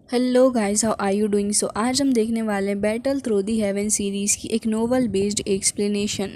Hello guys, how are you doing. आज हम देखने वाले हैं battle through the heaven series की एक नोवेल बेस्ड एक्सप्लेनेशन।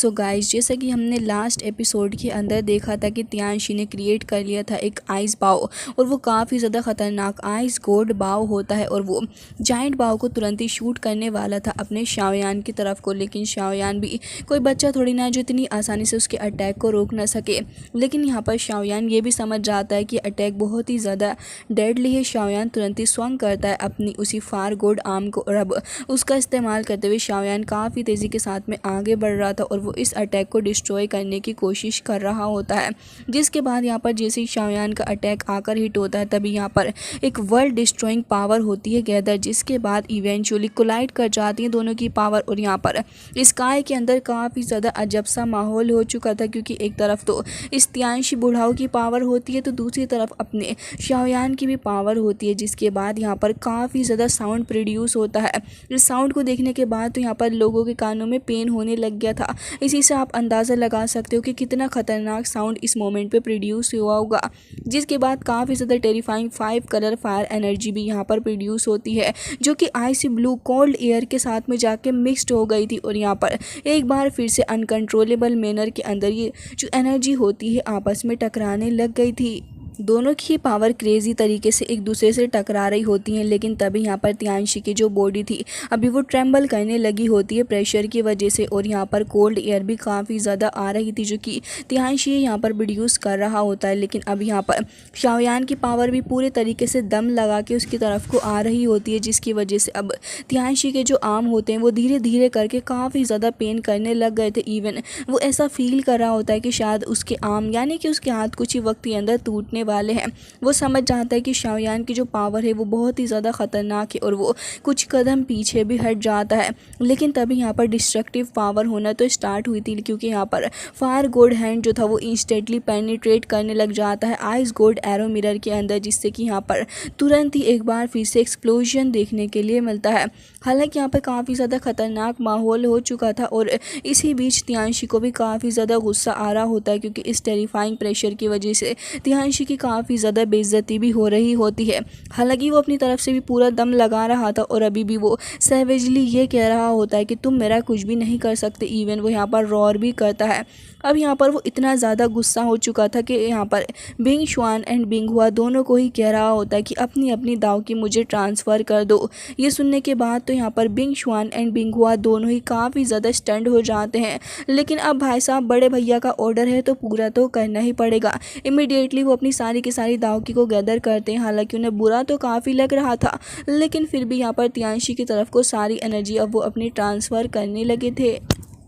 गाइस, जैसा कि हमने लास्ट एपिसोड के अंदर देखा था कि तियांशी ने क्रिएट कर लिया था एक आइस बाव, और वो काफ़ी ज़्यादा ख़तरनाक आइस गोड बाव होता है, और वो जाइंट बाव को तुरंत ही शूट करने वाला था अपने शाओयान की तरफ को। लेकिन शाओयान भी कोई बच्चा थोड़ी ना जो इतनी आसानी से उसके अटैक को रोक ना सके। लेकिन यहाँ पर शाओयान ये भी समझ जाता है कि अटैक बहुत ही ज़्यादा डेडली है। शाओयान तुरंत ही स्वंग करता है अपनी उसी फार गोड आर्म को, और अब उसका इस्तेमाल करते हुए शाओयान काफ़ी तेज़ी के साथ में आगे बढ़ रहा था, और वो इस अटैक को डिस्ट्रॉय करने की कोशिश कर रहा होता है। जिसके बाद यहाँ पर जैसे ही शाओयान का अटैक आकर हिट होता है, तभी यहाँ पर एक वर्ल्ड डिस्ट्रॉइंग पावर होती है गैदर, जिसके बाद इवेंचुअली कोलाइड कर जाती है दोनों की पावर। और यहाँ पर स्काई के अंदर काफ़ी ज़्यादा अजब सा माहौल हो चुका था, क्योंकि एक तरफ तो इस तियांशी बुढ़ाऊ की पावर होती है, तो दूसरी तरफ अपने शाओयान की भी पावर होती है। जिसके बाद यहाँ पर काफ़ी ज़्यादा साउंड प्रोड्यूस होता है। इस साउंड को देखने के बाद तो यहाँ पर लोगों के कानों में पेन होने लग गया था। इसी से आप अंदाज़ा लगा सकते हो कि कितना ख़तरनाक साउंड इस मोमेंट पे प्रोड्यूस हुआ होगा। जिसके बाद काफ़ी ज़्यादा टेरिफाइंग 5 कलर फायर एनर्जी भी यहाँ पर प्रोड्यूस होती है, जो कि आइसी ब्लू कोल्ड एयर के साथ में जाके मिक्सड हो गई थी। और यहाँ पर एक बार फिर से अनकंट्रोलेबल मैनर के अंदर ये जो एनर्जी होती है आपस में टकराने लग गई थी। दोनों की पावर क्रेजी तरीके से एक दूसरे से टकरा रही होती हैं। लेकिन तभी यहाँ पर तियांशी की जो बॉडी थी अभी वो ट्रेम्बल करने लगी होती है प्रेशर की वजह से, और यहाँ पर कोल्ड एयर भी काफ़ी ज़्यादा आ रही थी, जो कि तियांशी यहाँ पर प्रोड्यूस कर रहा होता है। लेकिन अब यहाँ पर शाओयान की पावर भी पूरे तरीके से दम लगा के उसकी तरफ को आ रही होती है, जिसकी वजह से अब तियांशी के जो आर्म होते हैं वो धीरे धीरे करके काफ़ी ज़्यादा पेन करने लग गए थे। इवन वो ऐसा फील कर रहा होता है कि शायद उसके आर्म यानी कि उसके हाथ कुछ ही वक्त के अंदर टूटने वाले हैं। वो समझ जाता है कि शाओयान की जो पावर है वो बहुत ही ज़्यादा ख़तरनाक है, और वो कुछ कदम पीछे भी हट जाता है। लेकिन तभी यहाँ पर डिस्ट्रक्टिव पावर होना तो स्टार्ट हुई थी, क्योंकि यहाँ पर फायर गोड हैंड जो था वो इंस्टेंटली पेनिट्रेट करने लग जाता है आइस गोड एरो मिरर के अंदर, जिससे कि यहाँ पर तुरंत ही एक बार फिर से एक्सप्लोजन देखने के लिए मिलता है। हालांकि यहाँ पर काफ़ी ज़्यादा खतरनाक माहौल हो चुका था, और इसी बीच तियांशी को भी काफ़ी ज़्यादा गुस्सा आ रहा होता है, क्योंकि इस टेरिफाइंग प्रेशर की वजह से तियांशी की काफ़ी ज़्यादा बेइज्जती भी हो रही होती है। हालांकि वो अपनी तरफ से भी पूरा दम लगा रहा था, और अभी भी वो सैवेजली ये कह रहा होता है कि तुम मेरा कुछ भी नहीं कर सकते। इवन वो यहाँ पर रॉर भी करता है। अब यहाँ पर वो इतना ज़्यादा गुस्सा हो चुका था कि यहाँ पर बिंग शुआन एंड बिंग हुआ दोनों को ही कह रहा होता है कि अपनी अपनी दाव की मुझे ट्रांसफ़र कर दो। ये सुनने के बाद तो यहाँ पर बिंग शुआन एंड बिंग हुआ दोनों ही काफ़ी ज़्यादा स्टंड हो जाते हैं। लेकिन अब भाई साहब बड़े भैया का ऑर्डर है तो पूरा तो करना ही पड़ेगा। इमीडिएटली वो अपनी सारी की सारी दावकी को गैदर करते हैं। हालांकि उन्हें बुरा तो काफ़ी लग रहा था, लेकिन फिर भी यहाँ पर तियांशी की तरफ को सारी एनर्जी अब वो अपनी ट्रांसफ़र करने लगे थे।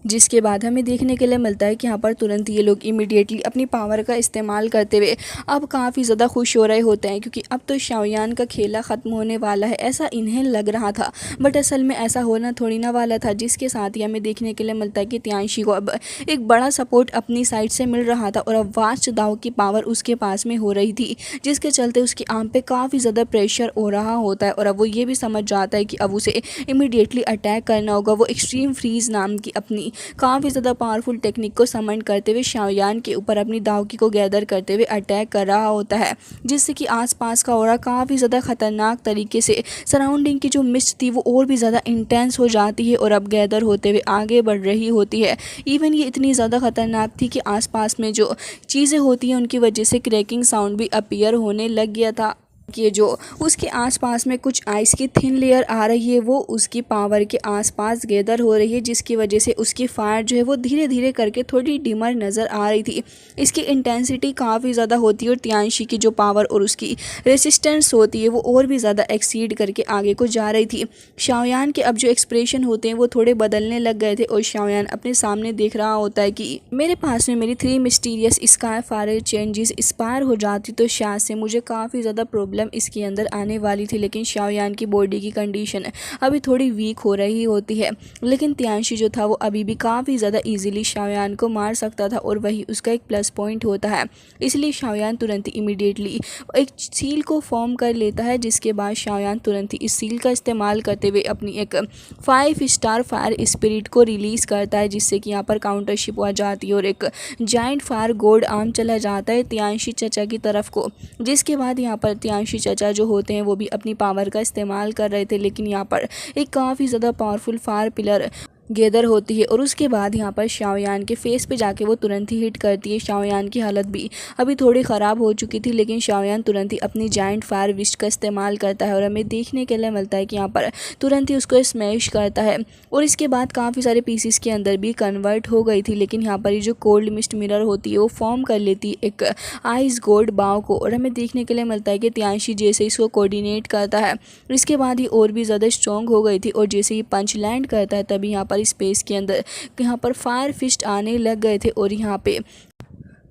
जिसके बाद हमें देखने के लिए मिलता है कि यहाँ पर तुरंत ये लोग इमीडिएटली अपनी पावर का इस्तेमाल करते हुए अब काफ़ी ज़्यादा खुश हो रहे होते हैं, क्योंकि अब तो शाओयान का खेला ख़त्म होने वाला है, ऐसा इन्हें लग रहा था। बट असल में ऐसा होना थोड़ी ना वाला था। जिसके साथ ही हमें देखने के लिए मिलता है कि तियांशी को अब एक बड़ा सपोर्ट अपनी साइड से मिल रहा था, और अब वास्ट दाव की पावर उसके पास में हो रही थी, जिसके चलते उसकी आर्म पे काफ़ी ज़्यादा प्रेशर हो रहा होता है। और अब वो ये भी समझ जाता है कि अब उसे इमीडिएटली अटैक करना होगा। वो एक्सट्रीम फ्रीज नाम की अपनी काफ़ी ज़्यादा पावरफुल टेक्निक को समन करते हुए शाओयान के ऊपर अपनी दावकी को गैदर करते हुए अटैक कर रहा होता है, जिससे कि आसपास का ऑरा काफ़ी ज़्यादा खतरनाक तरीके से सराउंडिंग की जो मिस्ट थी वो और भी ज़्यादा इंटेंस हो जाती है, और अब गैदर होते हुए आगे बढ़ रही होती है। इवन ये इतनी ज़्यादा खतरनाक थी कि आसपास में जो चीज़ें होती हैं उनकी वजह से क्रैकिंग साउंड भी अपीयर होने लग गया था। कि जो उसके आसपास में कुछ आइस की थिन लेयर आ रही है वो उसकी पावर के आसपास गैदर हो रही है, जिसकी वजह से उसकी फायर जो है वो धीरे धीरे करके थोड़ी डिमर नज़र आ रही थी। इसकी इंटेंसिटी काफ़ी ज़्यादा होती है, और तियांशी की जो पावर और उसकी रेसिस्टेंस होती है वो और भी ज़्यादा एक्सीड करके आगे को जा रही थी। शाओयान के अब जो एक्सप्रेशन होते हैं वो थोड़े बदलने लग गए थे, और शाओयान अपने सामने देख रहा होता है कि मेरे पास में मेरी 3 mysterious sky fire changes expire हो जाती तो शायद से मुझे काफ़ी ज़्यादा प्रॉब्लम इसके अंदर आने वाली थी। लेकिन शाओयान की बॉडी की कंडीशन अभी थोड़ी वीक हो रही होती है, लेकिन तियांशी जो था वो अभी भी काफ़ी ज़्यादा इजीली शाओयान को मार सकता था, और वही उसका एक प्लस पॉइंट होता है। इसलिए शाओयान तुरंत ही इमीडिएटली एक सील को फॉर्म कर लेता है, जिसके बाद शाओयान तुरंत ही इस सील का इस्तेमाल करते हुए अपनी एक 5 स्टार फायर स्पिरिट को रिलीज़ करता है, जिससे कि यहाँ पर काउंटरशिप आ जाती है, और एक जाइंट फायर गोड आर्म चला जाता है तियांशी चचा की तरफ को। जिसके बाद यहाँ पर तियांशी तियांशी चाचा जो होते हैं वो भी अपनी पावर का इस्तेमाल कर रहे थे, लेकिन यहाँ पर एक काफ़ी ज़्यादा पावरफुल फायर पिलर गैदर होती है और उसके बाद यहाँ पर शाओयान के फेस पे जाके वो तुरंत ही हिट करती है। शाओयान की हालत भी अभी थोड़ी ख़राब हो चुकी थी, लेकिन शाओयान तुरंत ही अपनी जायंट फायर विस्ट का इस्तेमाल करता है और हमें देखने के लिए मिलता है कि यहाँ पर तुरंत ही उसको स्मैश करता है और इसके बाद काफ़ी सारे पीसीस के अंदर भी कन्वर्ट हो गई थी। लेकिन यहाँ पर ये जो कोल्ड मिस्ट मिरर होती है वो फॉर्म कर लेती है एक आइस गोल्ड बाव को और हमें देखने के लिए मिलता है कि तियांशी जैसे इसको कोऑर्डिनेट करता है, इसके बाद ही और भी ज़्यादा स्ट्रॉन्ग हो गई थी और जैसे ही पंच लैंड करता है तभी यहाँ पर स्पेस के अंदर यहाँ पर फायर फिस्ट आने लग गए थे और यहाँ पे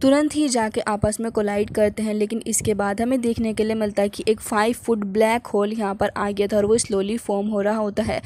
तुरंत ही जाके आपस में कोलाइड करते हैं। लेकिन इसके बाद हमें देखने के लिए मिलता है कि एक 5 फुट ब्लैक होल यहाँ पर आ गया था और वो स्लोली फॉर्म हो रहा होता है।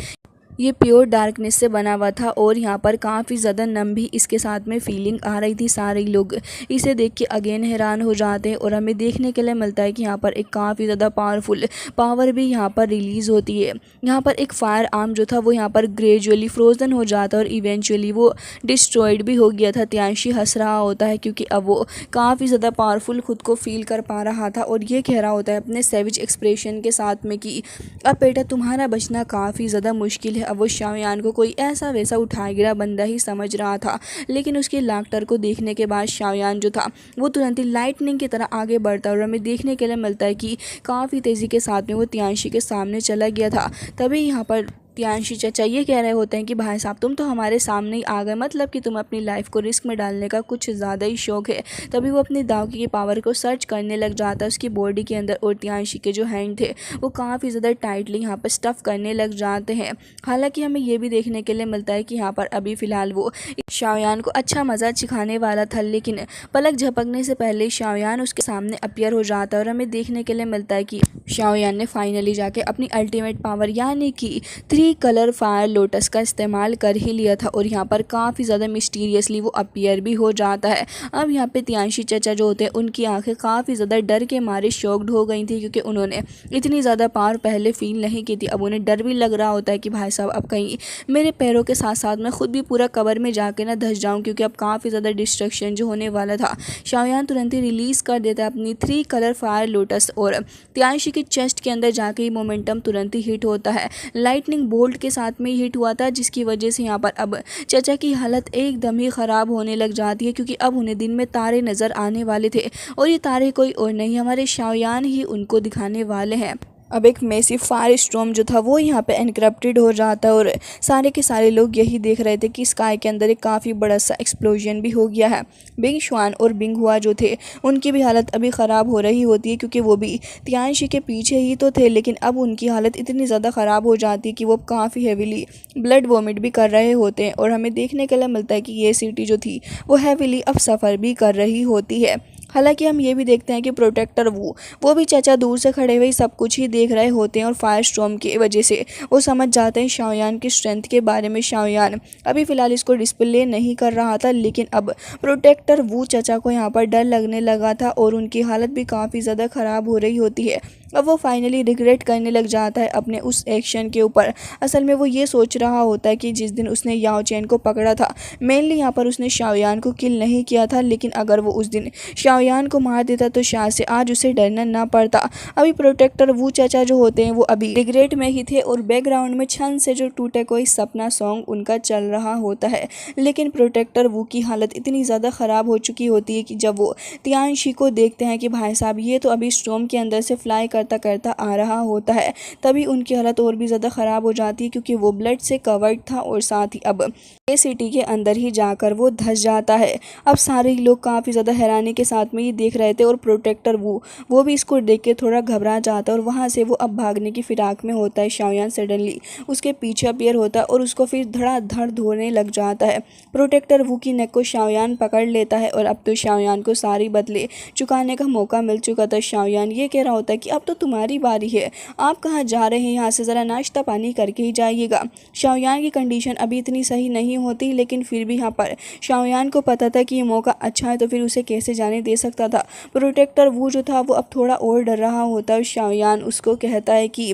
ये प्योर डार्कनेस से बना हुआ था और यहाँ पर काफ़ी ज़्यादा नम भी इसके साथ में फीलिंग आ रही थी। सारे लोग इसे देख के अगेन हैरान हो जाते हैं और हमें देखने के लिए मिलता है कि यहाँ पर एक काफ़ी ज़्यादा पावरफुल पावर भी यहाँ पर रिलीज़ होती है। यहाँ पर एक फायर आर्म जो था वो यहाँ पर ग्रेजुअली फ्रोज़न हो जाता है और इवेंचुअली वो डिस्ट्रॉयड भी हो गया था। तियांशी हंस रहा होता है क्योंकि अब वो काफ़ी ज़्यादा पावरफुल खुद को फील कर पा रहा था और ये कह रहा होता है अपने सेविज एक्सप्रेशन के साथ में कि अब बेटा तुम्हारा बचना काफ़ी ज़्यादा मुश्किल है। अब वो शाओयान को कोई ऐसा वैसा उठा गिरा बंदा ही समझ रहा था, लेकिन उसके लाफ्टर को देखने के बाद शाओयान जो था वो तुरंत ही लाइटनिंग की तरह आगे बढ़ता और हमें देखने के लिए मिलता है कि काफ़ी तेज़ी के साथ में वो तियांशी के सामने चला गया था। तभी यहाँ पर तियांशी चाचा ये कह रहे होते हैं कि भाई साहब तुम तो हमारे सामने ही आ गए, मतलब कि तुम अपनी लाइफ को रिस्क में डालने का कुछ ज़्यादा ही शौक है। तभी वो अपनी दाव की पावर को सर्च करने लग जाता है उसकी बॉडी के अंदर और तियांशी के जो हैंड थे वो काफ़ी ज़्यादा टाइटली यहाँ पर स्टफ़ करने लग जाते हैं। हालांकि हमें ये भी देखने के लिए मिलता है कि यहाँ पर अभी फ़िलहाल वो शाओयान को अच्छा मज़ा सिखाने वाला था, लेकिन पलक झपकने से पहले शाओयान उसके सामने अपीयर हो जाता है और हमें देखने के लिए मिलता है कि शाओयान ने फाइनली जाके अपनी अल्टीमेट पावर यानी कि 3 कलर फायर लोटस का इस्तेमाल कर ही लिया था और यहाँ पर काफ़ी ज़्यादा मिस्टीरियसली वो अपीयर भी हो जाता है। अब यहाँ पे तियांशी चाचा जो होते हैं उनकी आंखें काफ़ी ज़्यादा डर के मारे शॉक्ड हो गई थी क्योंकि उन्होंने इतनी ज़्यादा पावर पहले फील नहीं की थी। अब उन्हें डर भी लग रहा होता है कि भाई साहब अब कहीं मेरे पैरों के साथ साथ मैं खुद भी पूरा कवर में जाके ना धंस जाऊँ, क्योंकि अब काफ़ी ज़्यादा डिस्ट्रक्शन जो होने वाला था। शाओयान तुरंत ही रिलीज़ कर देता है अपनी 3 कलर फायर लोटस और तियांशी के चेस्ट के अंदर जाके ही मोमेंटम तुरंत ही हिट होता है। लाइटनिंग बोल्ट के साथ में हिट हुआ था जिसकी वजह से यहाँ पर अब चाचा की हालत एकदम ही ख़राब होने लग जाती है, क्योंकि अब उन्हें दिन में तारे नज़र आने वाले थे और ये तारे कोई और नहीं हमारे शाओयान ही उनको दिखाने वाले हैं। अब एक मैसिव फायर स्टॉर्म जो था वो यहाँ पे एनक्रप्टेड हो जाता है और सारे के सारे लोग यही देख रहे थे कि स्काई के अंदर एक काफ़ी बड़ा सा एक्सप्लोजन भी हो गया है। बिंग शुआन और बिंग हुआ जो थे उनकी भी हालत अभी ख़राब हो रही होती है, क्योंकि वो भी तियांशी के पीछे ही तो थे, लेकिन अब उनकी हालत इतनी ज़्यादा ख़राब हो जाती है कि वो काफ़ी हैवीली ब्लड वॉमिट भी कर रहे होते हैं और हमें देखने के लिए मिलता है कि ये सिटी जो थी वो हैवीली अब सफ़र भी कर रही होती है। हालांकि हम ये भी देखते हैं कि प्रोटेक्टर वो भी चाचा दूर से खड़े हुए सब कुछ ही देख रहे होते हैं और फायर स्टॉर्म की वजह से वो समझ जाते हैं शाओयान की स्ट्रेंथ के बारे में। शाओयान अभी फ़िलहाल इसको डिस्प्ले नहीं कर रहा था, लेकिन अब प्रोटेक्टर चाचा को यहाँ पर डर लगने लगा था और उनकी हालत भी काफ़ी ज़्यादा ख़राब हो रही होती है। अब वो फाइनली रिग्रेट करने लग जाता है अपने उस एक्शन के ऊपर। असल में वो ये सोच रहा होता है कि जिस दिन उसने याओ चैन को पकड़ा था मेनली यहाँ पर उसने शाओयान को किल नहीं किया था, लेकिन अगर वो उस दिन शाओयान को मार देता तो शायद से आज उसे डरना ना पड़ता। अभी प्रोटेक्टर चाचा जो होते हैं वो अभी रिग्रेट में ही थे और बैकग्राउंड में छन से जो टूटे कोई सपना सॉन्ग उनका चल रहा होता है। लेकिन प्रोटेक्टर की हालत इतनी ज़्यादा ख़राब हो चुकी होती है कि जब वो तियांशी को देखते हैं कि भाई साहब ये तो अभी स्टॉर्म के अंदर से फ्लाई करता करता आ रहा होता है, तभी उनकी हालत और भी ज़्यादा ख़राब हो जाती है, क्योंकि वो ब्लड से कवर्ड था और साथ ही अब ये सिटी के अंदर ही जाकर वो धंस जाता है। अब सारे लोग काफ़ी ज़्यादा हैरानी के साथ में ये देख रहे थे और प्रोटेक्टर वो भी इसको देख के थोड़ा घबरा जाता है और वहाँ से वो अब भागने की फिराक में होता है। शाओयान सडनली उसके पीछे अपीयर होता है और उसको फिर धड़ाधड़ धोने लग जाता है। प्रोटेक्टर की नेक को शाओयान पकड़ लेता है और अब तो शाओयान को सारी बदले चुकाने का मौका मिल चुका था। शाओयान ये कह रहा होता है कि अब तो तुम्हारी बारी है, आप कहाँ जा रहे हैं, यहाँ से ज़रा नाश्ता पानी करके ही जाइएगा। शाओयान की कंडीशन अभी इतनी सही नहीं होती, लेकिन फिर भी यहाँ पर शाओयान को पता था कि ये मौका अच्छा है तो फिर उसे कैसे जाने दे सकता था। प्रोटेक्टर जो था वो अब थोड़ा और डर रहा होता है। शाओयान उसको कहता है कि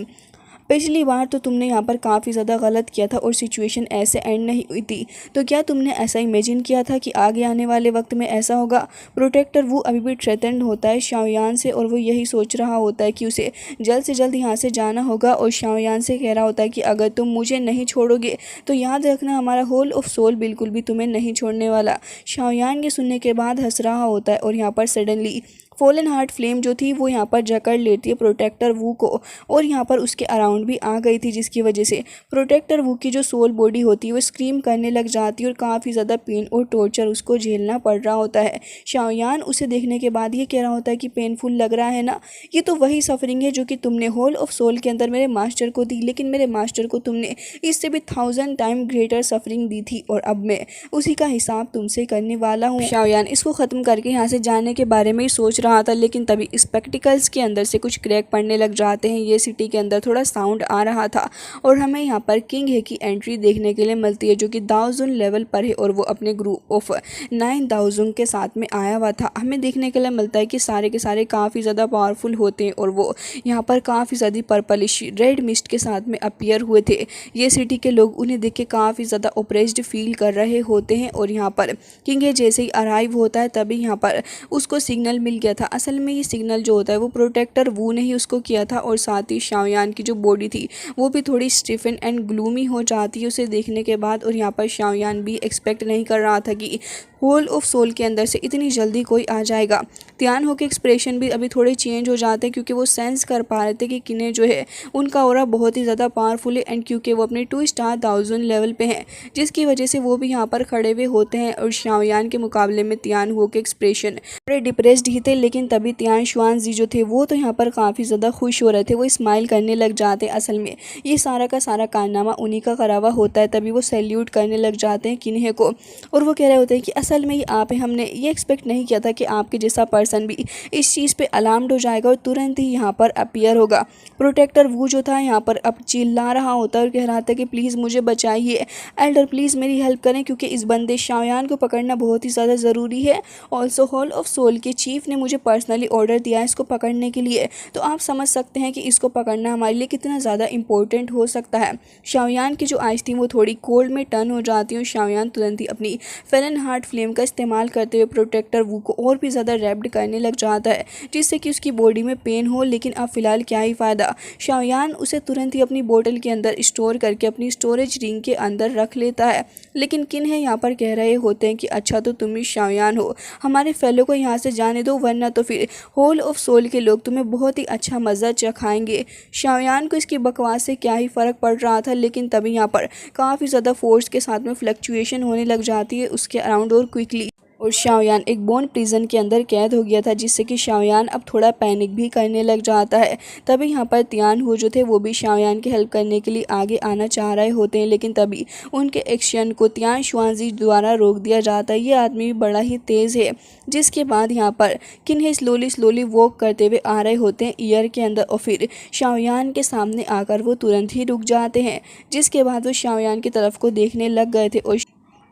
पिछली बार तो तुमने यहाँ पर काफ़ी ज़्यादा गलत किया था और सिचुएशन ऐसे एंड नहीं हुई थी, तो क्या तुमने ऐसा इमेजिन किया था कि आगे आने वाले वक्त में ऐसा होगा? प्रोटेक्टर वो अभी भी थ्रेटन्ड होता है शाओयान से और वो यही सोच रहा होता है कि उसे जल्द से जल्द यहाँ से जाना होगा और शाओयान से कह रहा होता है कि अगर तुम मुझे नहीं छोड़ोगे तो याद रखना हमारा होल ऑफ सोल बिल्कुल भी तुम्हें नहीं छोड़ने वाला। शाओयान के सुनने के बाद हंस रहा होता है और यहाँ पर सडनली फॉलन हार्ट फ्लेम जो थी वो यहाँ पर जकड़ लेती है प्रोटेक्टर वू को और यहाँ पर उसके अराउंड भी आ गई थी, जिसकी वजह से प्रोटेक्टर वू की जो सोल बॉडी होती है वो स्क्रीम करने लग जाती है और काफ़ी ज़्यादा पेन और टॉर्चर उसको झेलना पड़ रहा होता है। शाओयान उसे देखने के बाद ये कह रहा होता है कि पेनफुल लग रहा है ना, ये तो वही सफरिंग है जो कि तुमने होल ऑफ सोल के अंदर मेरे मास्टर को दी, लेकिन मेरे मास्टर को तुमने इससे भी 1000 टाइम ग्रेटर सफरिंग दी थी और अब मैं उसी का हिसाब तुमसे करने वाला हूँ। शाओयान इसको ख़त्म करके यहाँ से जाने के बारे में ही सोच रहा था, लेकिन तभी स्पेक्टिकल्स के अंदर से कुछ क्रैक पड़ने लग जाते हैं। ये सिटी के अंदर थोड़ा साउंड आ रहा था और हमें यहाँ पर किंग हे की एंट्री देखने के लिए मिलती है जो कि दाओजुन लेवल पर है और वो अपने ग्रुप ऑफ 9 दाओजुन के साथ में आया हुआ था। हमें देखने के लिए मिलता है कि सारे के सारे काफ़ी ज़्यादा पावरफुल होते हैं और वो यहाँ पर काफ़ी ज़्यादा पर्पलिश रेड मिस्ट के साथ में अपीयर हुए थे। ये सिटी के लोग उन्हें देख के काफ़ी ज़्यादा ओप्रेस्ड फील कर रहे होते हैं और यहाँ पर किंग हे जैसे ही अराइव होता है तभी यहाँ पर उसको सिग्नल मिल गया था। असल में ये सिग्नल जो होता है वो प्रोटेक्टर वू ने ही उसको किया था और साथ ही शाओयान की जो बॉडी थी वो भी थोड़ी स्टिफन एंड ग्लूमी हो जाती है उसे देखने के बाद। और यहाँ पर शाओयान भी एक्सपेक्ट नहीं कर रहा था कि होल ऑफ सोल के अंदर से इतनी जल्दी कोई आ जाएगा। त्यान हो के एक्सप्रेशन भी अभी थोड़े चेंज हो जाते हैं क्योंकि वो सेंस कर पा रहे थे कि किन्हे जो है उनका ऑरा बहुत ही ज़्यादा पावरफुल है एंड क्योंकि वो अपने 2 स्टार दाओजुन लेवल पे हैं, जिसकी वजह से वो भी यहाँ पर खड़े हुए होते हैं। और शाओयान के मुकाबले में त्यान हो के एक्सप्रेशन थोड़े डिप्रेस्ड ही थे, लेकिन तभी त्यान शुआन जी जो थे वो तो यहाँ पर काफ़ी ज़्यादा खुश हो रहे थे, वो स्माइल करने लग जाते। असल में ये सारा का सारा कारनामा उन्हीं का करा हुआ होता है। तभी वो सैल्यूट करने लग जाते हैं किन्हे को और वो कह रहे होते हैं कि असल में ये आप हैं, हमने ये एक्सपेक्ट नहीं किया था कि आपके जैसा पर्सन भी इस चीज़ पे अलार्म्ड हो जाएगा और तुरंत ही यहाँ पर अपीयर होगा। प्रोटेक्टर वो जो था यहाँ पर अब चिल्ला रहा होता है और कह रहा था कि प्लीज़ मुझे बचाइए, एल्डर प्लीज़ मेरी हेल्प करें क्योंकि इस बंदे शाओयान को पकड़ना बहुत ही ज़्यादा ज़रूरी है। ऑल्सो होल ऑफ सोल के चीफ ने मुझे पर्सनली ऑर्डर दिया है इसको पकड़ने के लिए, तो आप समझ सकते हैं कि इसको पकड़ना हमारे लिए कितना ज़्यादा इंपॉर्टेंट हो सकता है। शाओयान की जो आइज़ थी वो थोड़ी कोल्ड में टर्न हो जाती है और शाओयान तुरंत ही अपनी फैलन हार्ट फ्लेम का इस्तेमाल करते हुए प्रोटेक्टर वू को और भी ज़्यादा रैप्ड करने लग जाता है जिससे कि उसकी बॉडी में पेन हो। लेकिन अब फिलहाल क्या ही फ़ायदा, शाओयान उसे तुरंत ही अपनी बोतल के अंदर स्टोर करके अपनी स्टोरेज रिंग के अंदर रख लेता है। लेकिन किन्हे यहाँ पर कह रहे होते हैं कि अच्छा तो तुम ही शाओयान हो, हमारे फेलो को यहाँ से जाने दो वरना तो फिर होल ऑफ सोल के लोग तुम्हें बहुत ही अच्छा मज़ा चखाएंगे। शाओयान को इसकी बकवास से क्या ही फ़र्क पड़ रहा था, लेकिन तभी यहाँ पर काफ़ी ज़्यादा फोर्स के साथ में फ्लक्चुएशन होने लग जाती है उसके अराउंड और क्विकली, और शाओयान एक बोन प्रिजन के अंदर कैद हो गया था जिससे कि शाओयान अब थोड़ा पैनिक भी करने लग जाता है। तभी यहाँ पर त्यान हो जो थे वो भी शाओयान की हेल्प करने के लिए आगे आना चाह रहे होते हैं, लेकिन तभी उनके एक्शन को त्यान शुआनजी द्वारा रोक दिया जाता है। ये आदमी भी बड़ा ही तेज़ है। जिसके बाद यहाँ पर किन्हे स्लोली वॉक करते हुए आ रहे होते हैं ईयर के अंदर और फिर शाओयान के सामने आकर वो तुरंत ही रुक जाते हैं। जिसके बाद वो शाओयान की तरफ को देखने लग गए थे और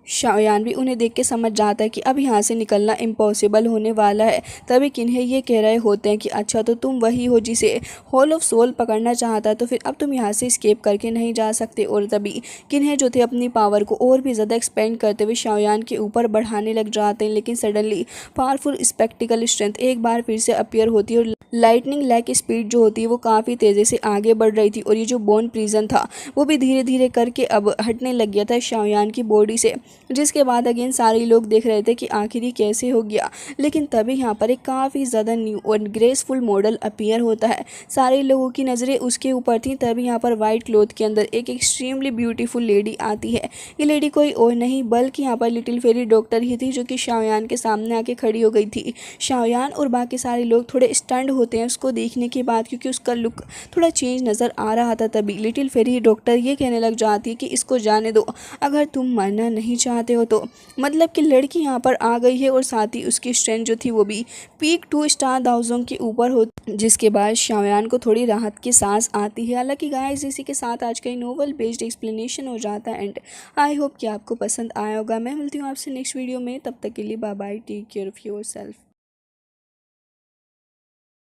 शाओयान भी उन्हें देख के समझ जाता है कि अब यहाँ से निकलना इम्पॉसिबल होने वाला है। तभी किन्हे ये कह रहे होते हैं कि अच्छा तो तुम वही हो जिसे होल ऑफ सोल पकड़ना चाहता है, तो फिर अब तुम यहाँ से स्केप करके नहीं जा सकते। और तभी किन्हे जो थे अपनी पावर को और भी ज़्यादा एक्सपेंड करते हुए शाओयान के ऊपर बढ़ाने लग जाते हैं, लेकिन सडनली पावरफुल स्पेक्टिकल स्ट्रेंथ एक बार फिर से अपीयर होती है और लाइटनिंग लाइक स्पीड जो होती है वो काफ़ी तेज़ी से आगे बढ़ रही थी और ये जो बोन प्रिजन था वो भी धीरे धीरे करके अब हटने लग गया था शाओयान की बॉडी से। जिसके बाद अगेन सारे लोग देख रहे थे कि आखिर ही कैसे हो गया, लेकिन तभी यहाँ पर एक काफ़ी ज़्यादा न्यू और ग्रेसफुल मॉडल अपीयर होता है। सारे लोगों की नज़रें उसके ऊपर थी। तभी यहाँ पर वाइट क्लॉथ के अंदर एक एक्सट्रीमली ब्यूटीफुल लेडी आती है। ये लेडी कोई और नहीं बल्कि यहाँ पर लिटिल फेरी डॉक्टर ही थी जो कि शाओयान के सामने आके खड़ी हो गई थी। शाओयान और बाकी सारे लोग थोड़े स्टंड होते हैं उसको देखने के बाद क्योंकि उसका लुक थोड़ा चेंज नज़र आ रहा था। तभी लिटिल फेरी डॉक्टर ये कहने लग जाती है कि इसको जाने दो, अगर तुम मरना नहीं चाहते हो तो। मतलब कि लड़की यहाँ पर आ गई है और साथ ही उसकी स्ट्रेंथ जो थी वो भी पीक 2 स्टार दाओजुन के ऊपर होती, जिसके बाद शाओयान को थोड़ी राहत की सांस आती है। हालांकि गाइस इसी के साथ आज का ही नोवेल बेस्ड एक्सप्लेनेशन हो जाता है एंड आई होप कि आपको पसंद आया होगा। मैं मिलती हूँ आपसे नेक्स्ट वीडियो में, तब तक के लिए bye bye, take care of yourself.